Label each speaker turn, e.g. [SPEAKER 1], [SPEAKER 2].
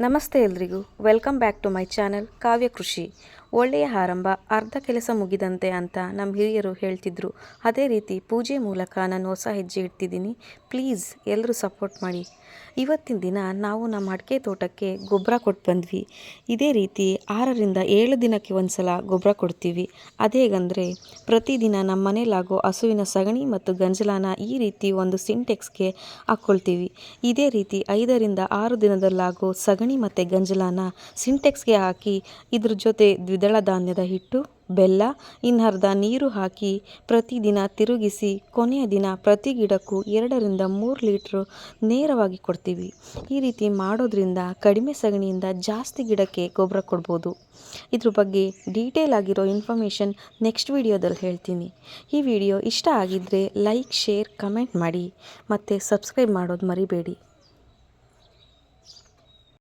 [SPEAKER 1] ನಮಸ್ತೆ ಎಲ್ರಿಗೂ, welcome back to my channel Kavya Krishi. ಒಳ್ಳೆಯ ಆರಂಭ ಅರ್ಧ ಕೆಲಸ ಮುಗಿದಂತೆ ಅಂತ ನಮ್ಮ ಹಿರಿಯರು ಹೇಳ್ತಿದ್ರು. ಅದೇ ರೀತಿ ಪೂಜೆ ಮೂಲಕ ನಾನು ಹೊಸ ಹೆಜ್ಜೆ ಇಡ್ತಿದ್ದೀನಿ. ಪ್ಲೀಸ್ ಎಲ್ಲರೂ ಸಪೋರ್ಟ್ ಮಾಡಿ. ಇವತ್ತಿನ ದಿನ ನಾವು ನಮ್ಮ ಅಡಿಕೆ ತೋಟಕ್ಕೆ ಗೊಬ್ಬರ ಕೊಟ್ಟು ಬಂದ್ವಿ. ಇದೇ ರೀತಿ 6ರಿಂದ 7 ದಿನಕ್ಕೆ ಒಂದು ಸಲ ಗೊಬ್ಬರ ಕೊಡ್ತೀವಿ. ಅದೇಗಂದರೆ ಪ್ರತಿದಿನ ನಮ್ಮ ಮನೇಲಾಗೋ ಹಸುವಿನ ಸಗಣಿ ಮತ್ತು ಗಂಜಲಾನ ಈ ರೀತಿ ಒಂದು ಸಿಂಟೆಕ್ಸ್ಗೆ ಹಾಕ್ಕೊಳ್ತೀವಿ. ಇದೇ ರೀತಿ 5ರಿಂದ 6 ದಿನದಲ್ಲಾಗೋ ಸಗಣಿ ಮತ್ತು ಗಂಜಲಾನ ಸಿಂಟೆಕ್ಸ್ಗೆ ಹಾಕಿ ಇದ್ರ ಜೊತೆ ದ್ವಿದಳ ಧಾನ್ಯದ ಹಿಟ್ಟು, ಬೆಲ್ಲ, ಇನ್ನರ್ಧ ನೀರು ಹಾಕಿ ಪ್ರತಿದಿನ ತಿರುಗಿಸಿ ಕೊನೆಯ ದಿನ ಪ್ರತಿ ಗಿಡಕ್ಕೂ 2ರಿಂದ 3 ಲೀಟ್ರು ನೇರವಾಗಿ ಕೊಡ್ತೀವಿ. ಈ ರೀತಿ ಮಾಡೋದ್ರಿಂದ ಕಡಿಮೆ ಸಗಣಿಯಿಂದ ಜಾಸ್ತಿ ಗಿಡಕ್ಕೆ ಗೊಬ್ಬರ ಕೊಡ್ಬೋದು. ಇದ್ರ ಬಗ್ಗೆ ಡೀಟೇಲ್ ಆಗಿರೋ ಇನ್ಫಾರ್ಮೇಷನ್ ನೆಕ್ಸ್ಟ್ ವಿಡಿಯೋದಲ್ಲಿ ಹೇಳ್ತೀನಿ. ಈ ವಿಡಿಯೋ ಇಷ್ಟ ಆಗಿದ್ದರೆ ಲೈಕ್, ಶೇರ್, ಕಮೆಂಟ್ ಮಾಡಿ ಮತ್ತು ಸಬ್ಸ್ಕ್ರೈಬ್ ಮಾಡೋದು ಮರಿಬೇಡಿ.